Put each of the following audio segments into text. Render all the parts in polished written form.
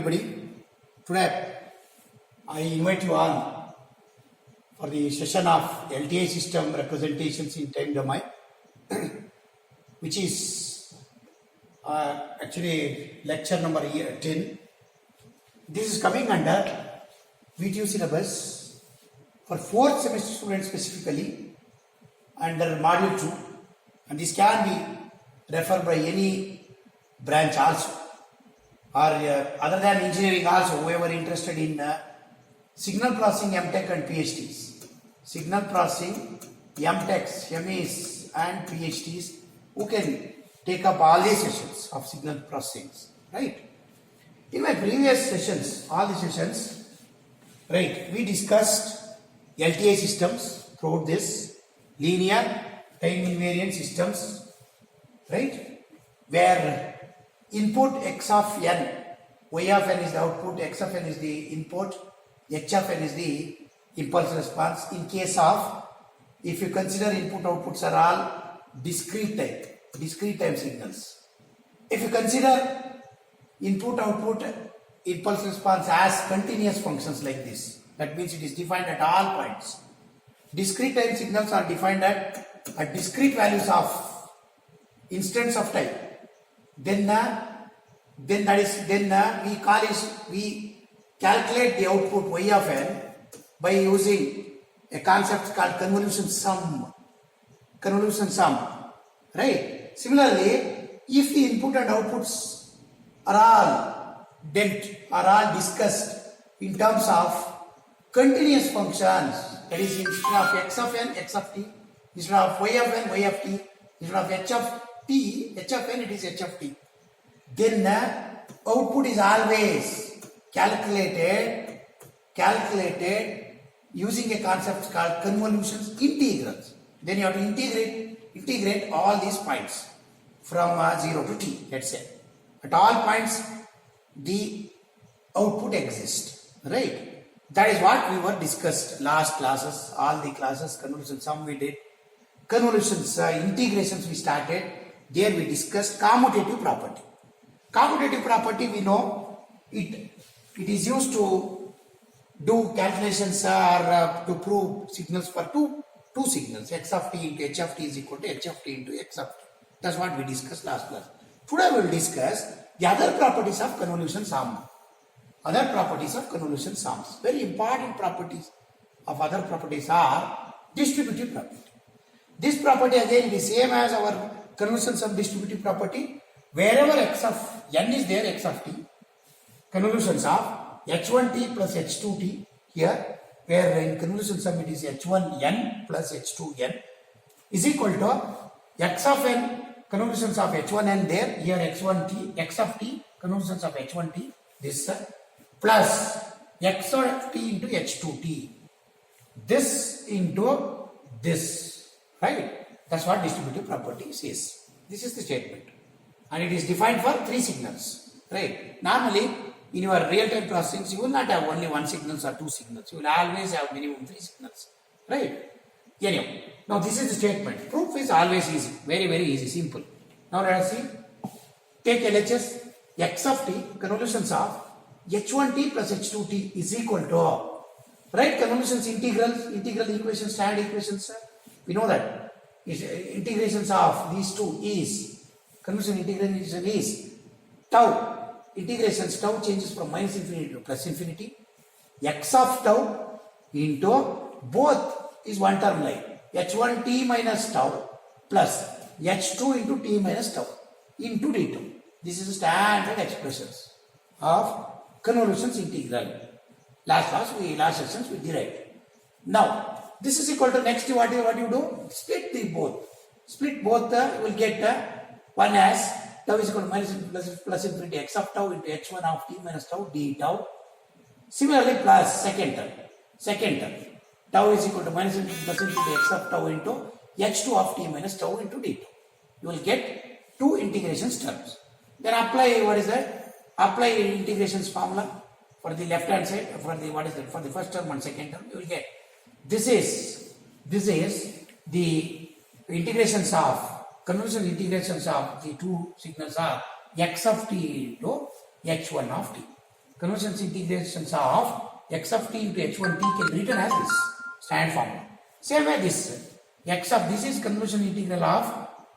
everybody. Today I invite you all for the session of LTI system representations in time domain, which is actually lecture number 10. This is coming under VTU syllabus for 4th semester students specifically under module 2, and this can be referred by any branch also, or other than engineering also, whoever interested in signal processing MTech and PhDs. Signal processing MTechs, MEs and PhDs who can take up all these sessions of signal processing, right? In my previous sessions, all the sessions, right, we discussed LTI systems throughout this, linear time invariant systems, right, where input x of n, y of n is the output, x of n is the input, h of n is the impulse response. In case of, if you consider input outputs are all discrete time signals. If you consider input output impulse response as continuous functions like this, that means it is defined at all points. Discrete time signals are defined at discrete values of instants of time. Then we calculate the output y of n by using a concept called convolution sum, right? Similarly, if the input and outputs are all discussed in terms of continuous functions, that is, instead of x of n, x of t, instead of y of n, y of t, instead of h of t, h of n, it is h of t, then output is always calculated using a concept called convolutions integrals. Then you have to integrate all these points from 0 to t, let's say. At all points the output exists, right? That is what we were discussed last classes, all the classes. Convolution sum we did, convolutions integrations we started. There we discussed commutative property. Commutative property, we know it is used to do calculations or to prove signals for two signals, x of t into h of t is equal to h of t into x of t. That's what we discussed last class. Today we will discuss the other properties of convolution sum. Other properties of convolution sums. Very important properties of other properties are distributive property. This property again is same as our convolution sum distributive property. Wherever x of n is there, x of t, convolutions of h1t plus h2t here, where in convolution sum it is h1n plus h2n is equal to x of n convolutions of h1n there, here x1t, x of t convolutions of h1t, this plus x of t into h2t, this into this, right? That's what distributive property says. This is the statement, and it is defined for 3 signals, right? Normally in your real-time processing you will not have only 1 signal or 2 signals, you will always have minimum 3 signals, right? Anyway, now this is the statement. Proof is always easy, very easy, simple. Now let us see. Take LHS, x of t convolutions of h1t plus h2t is equal to, right, convolutions integral equations, standard equations, we know that integrations of these two is, convolution integration is tau, integrations tau changes from minus infinity to plus infinity, x of tau into both is one term like h1t minus tau plus h2 into t minus tau into d2. This is standard expressions of convolutions integral. Last sessions we derived. Now this is equal to, next what you do, split both, you will get one as tau is equal to minus plus infinity x of tau into h1 of t minus tau d tau. Similarly plus second term tau is equal to minus infinity plus infinity x of tau into h2 of t minus tau into d tau. You will get 2 integrations terms. Then apply, what is that? Apply integrations formula for the left hand side, for the first term and second term. You will get this is the integrations of convolution integrations of the 2 signals are x of t into h1 of t. convolution integrations of x of t into h1t can be written as this standard formula. Same way this x of this is convolution integral of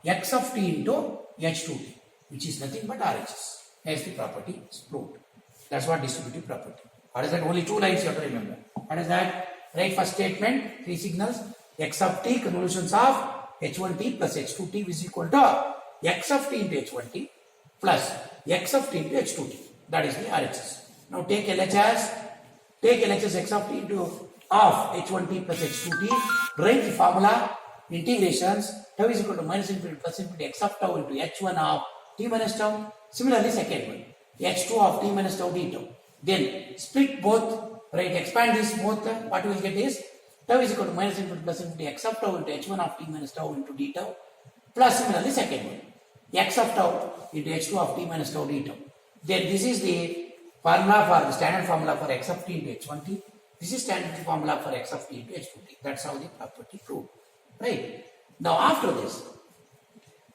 x of t into h2t, which is nothing but RHS. As the property is proved. That's what distributive property. What is that? Only two lines you have to remember. What is that? Right, first statement, three signals, x of t convolutions of h1t plus h2t is equal to x of t into h1t plus x of t into h2t. That is the RHS. Now take LHS x of t into of h1t plus h2t. Write the formula integrations tau is equal to minus infinity plus infinity x of tau into h1 of t minus tau. Similarly, second one, h2 of t minus tau d tau. Then split both, right? Expand this both. What we will get is tau is equal to minus infinity plus infinity x of tau into h1 of t minus tau into d tau. Plus similarly, second one, x of tau into h2 of t minus tau d tau. Then this is the formula for the standard formula for x of t into h1t. This is standard formula for x of t into h2t. That's how the property proved, right? Now after this,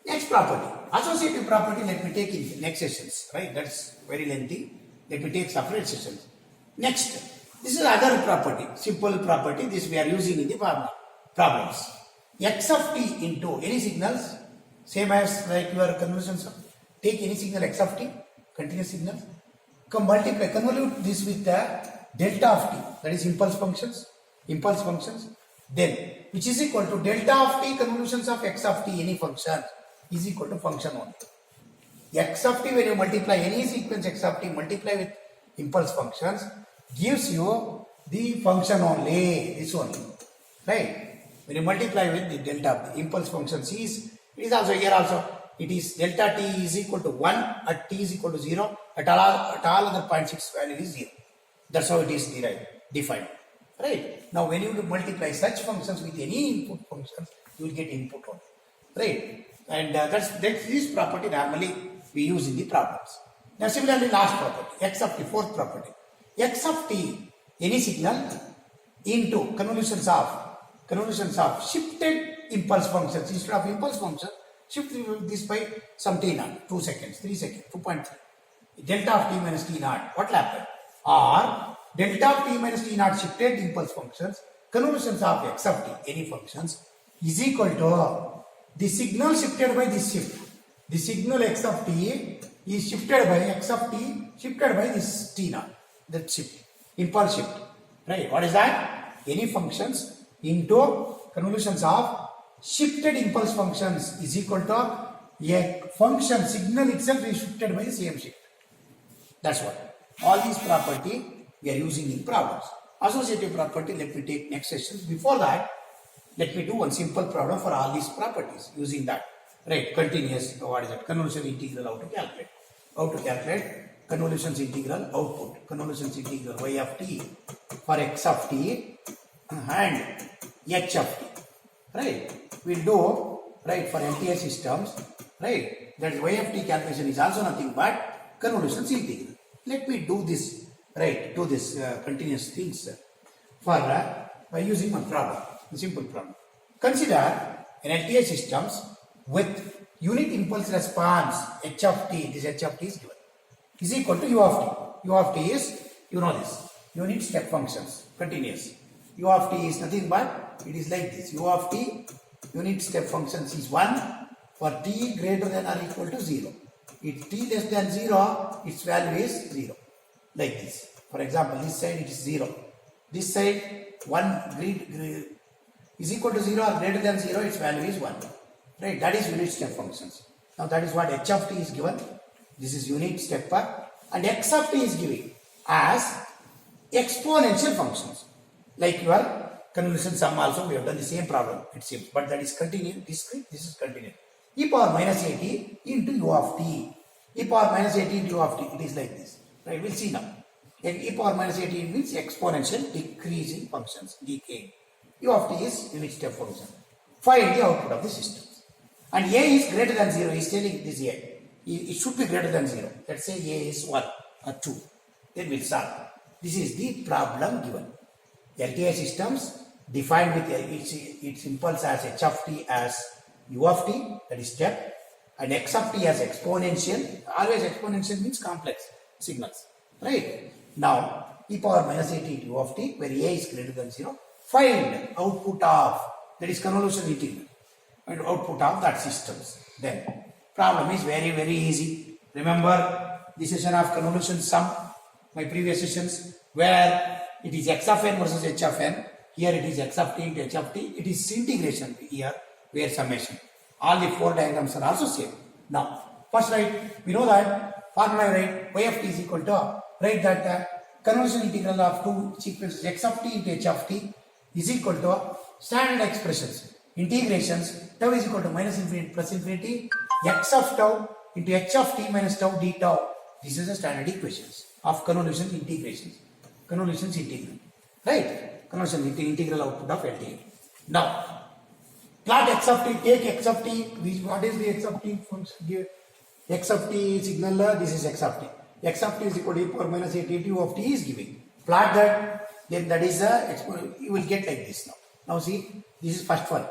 next property, associative property, let me take in next sessions, right? That's very lengthy. Let me take separate sessions. Next, this is other property, simple property. This we are using in the problems. X of t into any signals, same as like your convolutions. Take any signal x of t, continuous signals. Multiply, convolute this with the delta of t, that is impulse functions. Then, which is equal to delta of t convolutions of x of t, any function, is equal to function only. X of t, when you multiply any sequence x of t, multiply with impulse functions, gives you the function only, this only, right? When you multiply with the delta of the impulse function it is also here also, it is delta t is equal to 1 at t is equal to 0, at all other points its value is 0. That's how it is defined, right? Now when you multiply such functions with any input functions, you will get input only, right? And that's this property normally we use in the problems. Now similarly, last property, x of t, fourth property, x of t, any signal into convolutions of shifted impulse functions. Instead of impulse function, shift this by some t naught, 2 seconds, 3 seconds, 2.3, delta of t minus t naught. What will happen? Or delta of t minus t naught shifted impulse functions, convolutions of x of t, any functions, is equal to the signal shifted by this shift. The signal x of t is shifted by x of t shifted by this t naught. That shift, impulse shift, right? What is that? Any functions into convolutions of shifted impulse functions is equal to a function signal itself is shifted by the same shift. That's what. All these property we are using in problems. Associative property, let me take next session. Before that, let me do one simple problem for all these properties using that. Right, continuous, what is it? Convolution integral, how to calculate. How to calculate convolutions integral output. Convolutions integral y of t for x of t and h of t. Right, we'll do, right, for LTI systems, right, that y of t calculation is also nothing but convolutions integral. Let me do this, right, do this continuous things for by using one problem, a simple problem. Consider an LTI systems with unit impulse response h of t, this h of t is given, is equal to u of t. U of t is, you know this, unit step functions, continuous. U of t is nothing but, it is like this, u of t, unit step functions is 1 for t greater than or equal to 0. If t less than 0, its value is 0, like this. For example, this side it is 0. This side 1 is equal to 0 or greater than 0, its value is 1. Right, that is unit step functions. Now that is what h of t is given. This is unit step and x of t is given as exponential functions. Like your convolution sum also, we have done the same problem, it seems, but that is continuous, discrete, this is continuous. E power minus at into u of t. E power minus at into u of t, it is like this. Right, we'll see now. And e power minus at means exponential decreasing functions, decaying. U of t is unit step function. Find the output of the system. And a is greater than 0, he is telling this a. It should be greater than 0. Let's say a is 1 or 2. Then we'll solve. This is the problem given. LTI systems defined with its impulse as h of t as u of t, that is step, and x of t as exponential. Always exponential means complex signals. Right? Now, e power minus at into u of t, where a is greater than 0, find output of, that is convolution integral, and output of that systems. Then, problem is very, very easy. Remember the session of convolution sum, my previous sessions, where it is x of n versus h of n. Here it is x of t into h of t. It is integration here, where summation. All the 4 diagrams are also same. Now, first write, we know that formula write y of t is equal to, write that convolution integral of two sequences x of t into h of t is equal to standard expressions. Integrations, tau is equal to minus infinity plus infinity, x of tau into h of t minus tau d tau. This is the standard equations of convolution integrations. Convolutions integral. Right? Convolution integral output of LTI. Now, plot x of t, take x of t, what is the x of t function here? X of t signal, this is x of t. X of t is equal to e power minus at u of t is giving. Plot that, then that is the, you will get like this now. Now see, this is first one.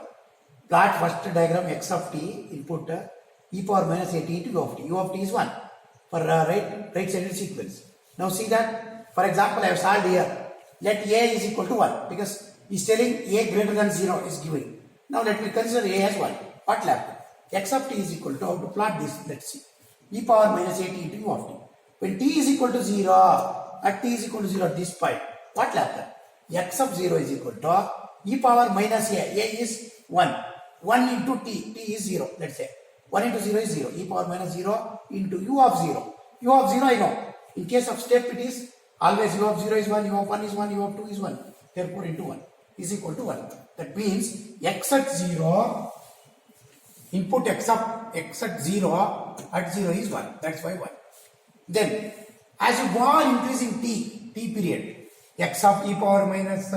Plot first diagram x of t, input e power minus at into u of t. U of t is 1 for right sided sequence. Now see that, for example, I have solved here. Let a is equal to 1 because he is telling a greater than 0 is giving. Now let me consider a as 1. What will happen? X of t is equal to, how to plot this? Let's see. E power minus at into u of t. When t is equal to 0, at t is equal to 0 at this point, what will happen? X of 0 is equal to e power minus a is 1. 1 into t, t is 0, let's say. 1 into 0 is 0, e power minus 0 into u of 0. U of 0 I know. In case of step it is always u of 0 is 1, u of 1 is 1, u of 2 is 1. Therefore into 1 is equal to 1. That means x at 0, input x at 0 is 1. That's why 1. Then as you go on increasing t period, x of e power minus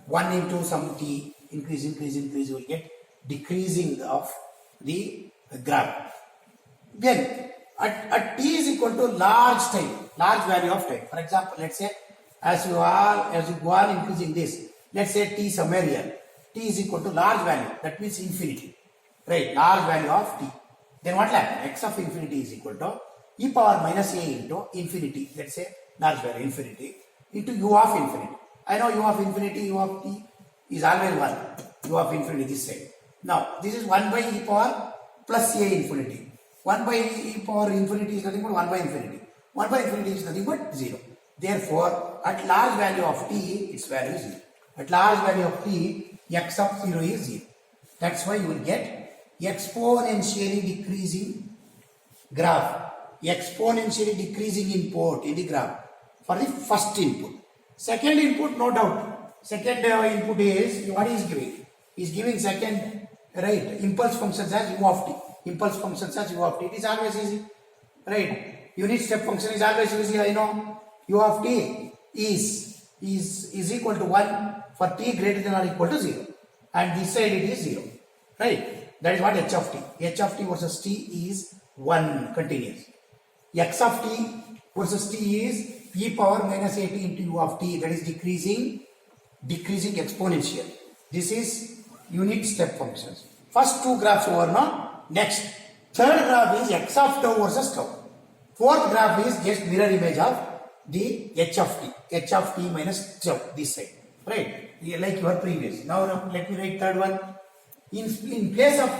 1 into some t, increase, you will get decreasing of the graph. Then at t is equal to large value of time. For example, let's say as you go on increasing this, let's say t somewhere here, t is equal to large value, that means infinity, right? Large value of t. Then what will happen? X of infinity is equal to e power minus a into infinity, let's say large value infinity, into u of infinity. I know u of infinity, u of t is always 1, u of infinity this side. Now this is 1 by e power plus a infinity. 1 by e power infinity is nothing but 1 by infinity. 1 by infinity is nothing but 0. Therefore, at large value of t, its value is 0. At large value of t, x of 0 is 0. That's why you will get exponentially decreasing graph. Exponentially decreasing input in the graph for the first input. Second input, no doubt. Second input is, what is giving? Is giving second, right, impulse functions as u of t. Impulse functions as u of t. It is always easy, right? Unit step function is always easy, I know. U of t is equal to 1 for t greater than or equal to 0. And this side it is 0, right? That is what h of t. H of t versus t is 1 continuous. X of t versus t is e power minus at into u of t, that is decreasing exponential. This is unit step functions. First two graphs over now. Next, third graph is x of tau versus tau. Fourth graph is just mirror image of the h of t minus tau, this side, right? Like your previous. Now let me write third one. In place of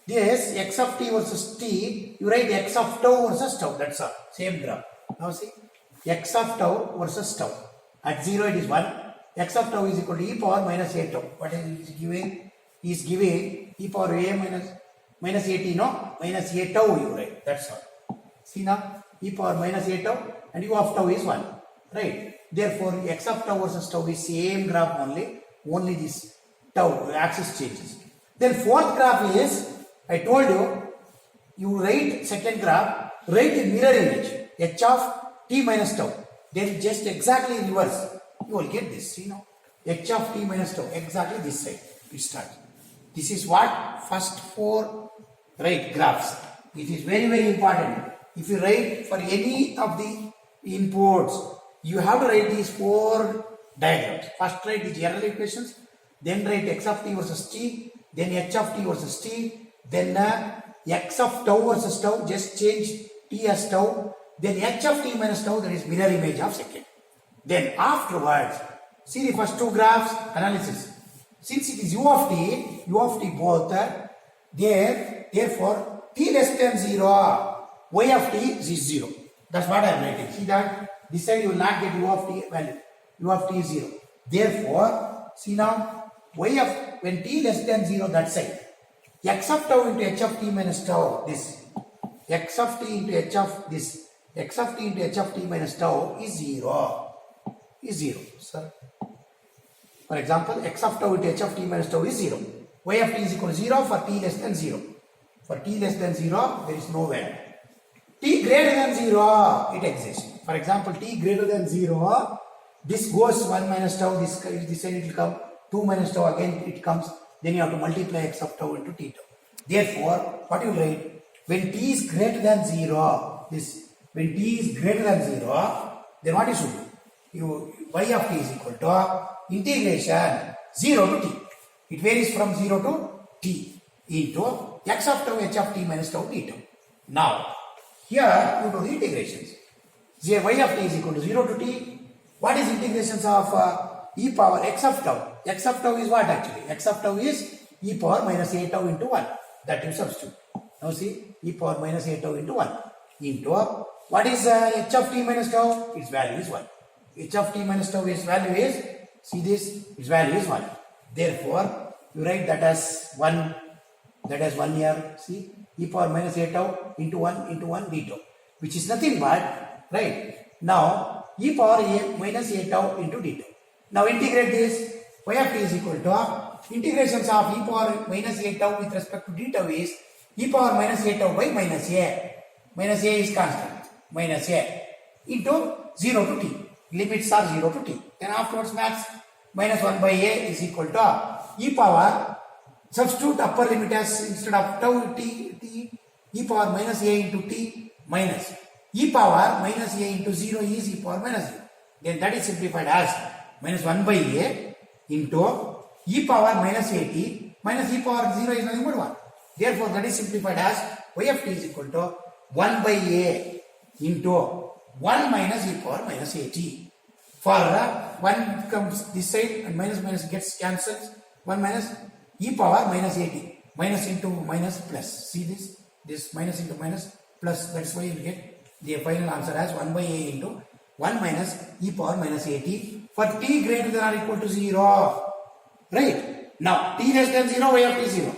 this x of t versus t, you write x of tau versus tau. That's all. Same graph. Now see, x of tau versus tau. At 0 it is 1. X of tau is equal to e power minus a tau. What is he giving? He is giving e power a minus a t, no? Minus a tau you write. That's all. See now, e power minus a tau and u of tau is 1. Right? Therefore, x of tau versus tau is same graph only. Only this tau axis changes. Then fourth graph is, I told you, you write second graph, write the mirror image, h of t minus tau. Then just exactly reverse. You will get this, see now. H of t minus tau, exactly this side. It starts. This is what? First four, right, graphs. It is very, very important. If you write for any of the inputs, you have to write these four diagrams. First write the general equations, then write x of t versus t, then h of t versus t, then x of tau versus tau, just change t as tau, then h of t minus tau, that is mirror image of second. Then afterwards, see the first two graphs analysis. Since it is u of t both, therefore t less than 0, y of t is 0. That's what I am writing. See that this side you will not get u of t value. U of t is 0. Therefore, see now, y of when t less than 0, that side, x of tau into h of t minus tau, this x of t into h of this, x of t into h of t minus tau is 0. Is 0, sir. For example, x of tau into h of t minus tau is 0. Y of t is equal to 0 for t less than 0. For t less than 0, there is no value. T greater than 0, it exists. For example, t greater than 0, this goes 1 minus tau, this side it will come, 2 minus tau, again it comes, then you have to multiply x of tau into t tau. Therefore, what you write, when t is greater than 0, when t is greater than 0, then what you should do? Y of t is equal to integration 0 to t. It varies from 0 to t into x of tau h of t minus tau t tau. Now, here you do the integrations. Say y of t is equal to 0 to t. What is integrations of e power x of tau? X of tau is what actually? X of tau is e power minus a tau into 1. That you substitute. Now see, e power minus a tau into 1 into what is h of t minus tau? Its value is 1. H of t minus tau its value is, see this, its value is 1. Therefore, you write that as 1, here, see, e power minus a tau into 1 d tau, which is nothing but, right, now, e power a minus a tau into d tau. Now integrate this, y of t is equal to, integrations of e power minus a tau with respect to d tau is, e power minus a tau by minus a is constant, minus a, into 0 to t, limits are 0 to t, then afterwards max, minus 1 by a is equal to, e power, substitute upper limit as instead of tau t, e power minus a into t minus e power minus a into 0 is e power minus 0. Then that is simplified as minus 1 by a into e power minus a t minus e power 0 is nothing but 1. Therefore, that is simplified as y of t is equal to 1 by a into 1 minus e power minus a t. For 1 comes this side and minus gets cancelled. 1 minus e power minus a t. Minus into minus plus. See this minus into minus plus. That's why you get the final answer as 1 by a into 1 minus e power minus a t for t greater than or equal to 0. Right? Now, t less than 0, y of t 0.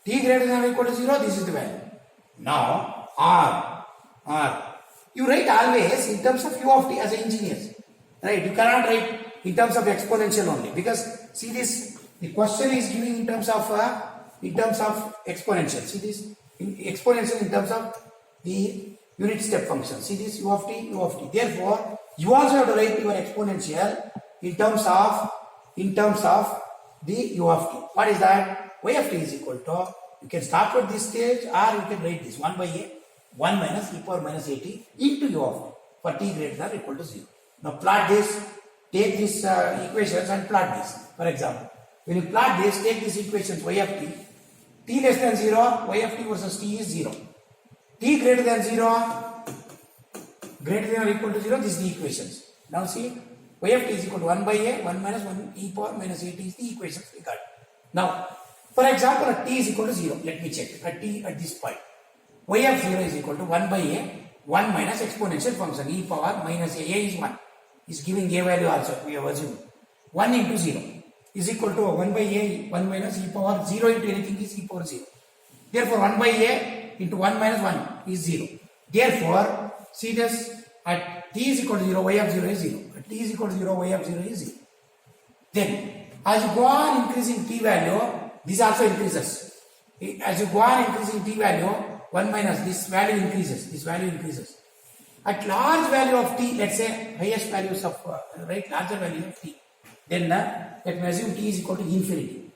T greater than or equal to 0, this is the value. Now, r. You write always in terms of u of t as an engineer. Right? You cannot write in terms of exponential only, because see this, the question is giving in terms of exponential. See this, exponential in terms of the unit step function. See this, u of t. Therefore, you also have to write your exponential in terms of the u of t. What is that? Y of t is equal to, you can stop at this stage or you can write this 1 by a 1 minus e power minus a t into u of t for t greater than or equal to 0. Now plot this, take these equations and plot this. For example, when you plot this, take these equations y of t less than 0, y of t versus t is 0. T greater than 0, greater than or equal to 0, this is the equations. Now see, y of t is equal to 1 by a, 1 minus 1 e power minus a t is the equations we got. Now, for example, at t is equal to 0, let me check, at this point, y of 0 is equal to 1 by a, 1 minus exponential function, e power minus a is 1, is giving a value also, we have assumed, 1 into 0 is equal to 1 by a, 1 minus e power 0 into anything is e power 0. Therefore, 1 by a into 1 minus 1 is 0. Therefore, see this, at t is equal to 0, y of 0 is 0. At t is equal to 0, y of 0 is 0. Then, as you go on increasing t value, this also increases. As you go on increasing t value, 1 minus this value increases. At large value of t, let's say highest values of, larger value of t, then let me assume t is equal to infinity.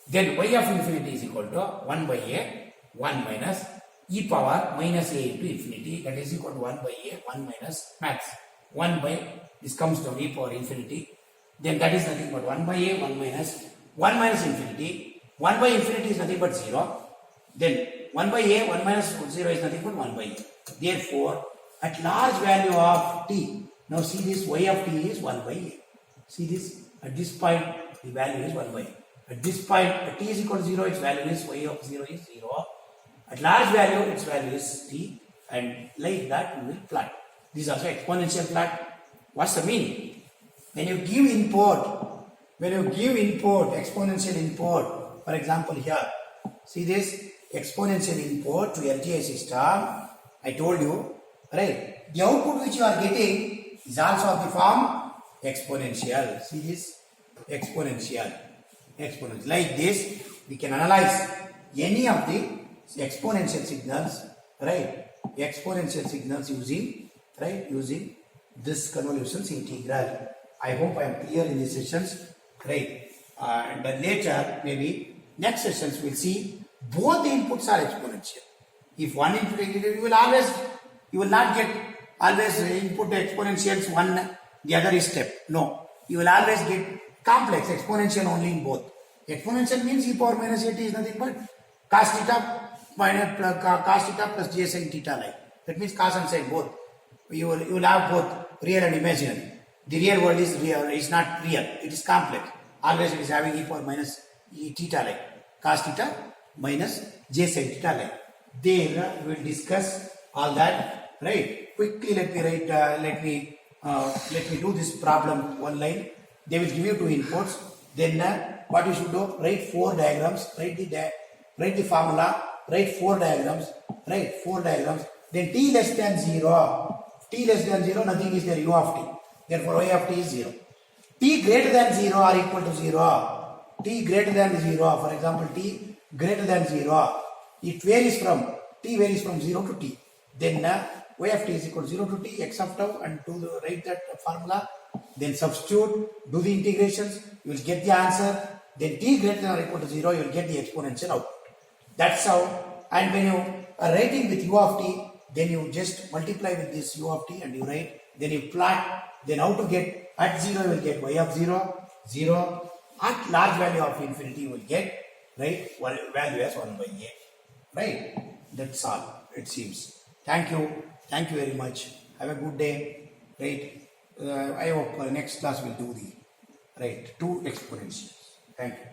Then y of infinity is equal to 1 by a, 1 minus e power minus a into infinity, that is equal to 1 by a, 1 minus max. 1 by, this comes down e power infinity, then that is nothing but 1 by a, 1 minus infinity. 1 by infinity is nothing but 0. Then 1 by a, 1 minus 0 is nothing but 1 by a. Therefore, at large value of t. Now see this y of t is 1 by a. See this, at this point the value is 1 by a. At this point at t is equal to 0, its value is y of 0 is 0. At large value its value is t, and like that we will plot. This is also exponential plot. What's the meaning? When you give input, exponential input, for example here, see this exponential input to LTI system, I told you, right? The output which you are getting is also of the form exponential. See this exponential. Like this, we can analyze any of the exponential signals, right? Exponential signals using this convolutions integral. I hope I am clear in these sessions, right? And then later, maybe next sessions we'll see both the inputs are exponential. If one input, you will not get always input exponentials one, the other is step. No, you will always get complex exponential only in both. Exponential means e power minus at is nothing but cos theta plus j sin theta, like that means cos and sin both. You will have both real and imaginary. The real world is real, is not real, it is complex. Always it is having e power minus e theta, like cos theta minus j sin theta, like. There we will discuss all that, right? Quickly let me write, let me do this problem one line. They will give you two inputs. Then what you should do? Write four diagrams. Write the formula. Write four diagrams. Then t less than 0. T less than 0, nothing is there, u of t. Therefore y of t is 0. T greater than 0 or equal to 0. T greater than 0. For example, t greater than 0. It varies from t varies from 0 to t. Then y of t is equal to 0 to t, x of tau, and write that formula. Then substitute, do the integrations, you will get the answer. Then t greater than or equal to 0, you will get the exponential output. That's how. And when you are writing with u of t, then you just multiply with this u of t and you write. Then you plot. Then how to get at 0 you will get y of 0, 0. At large value of infinity you will get, right, value as 1 by a. Right? That's all it seems. Thank you very much. Have a good day. Right? I hope next class will do the two exponentials. Thank you.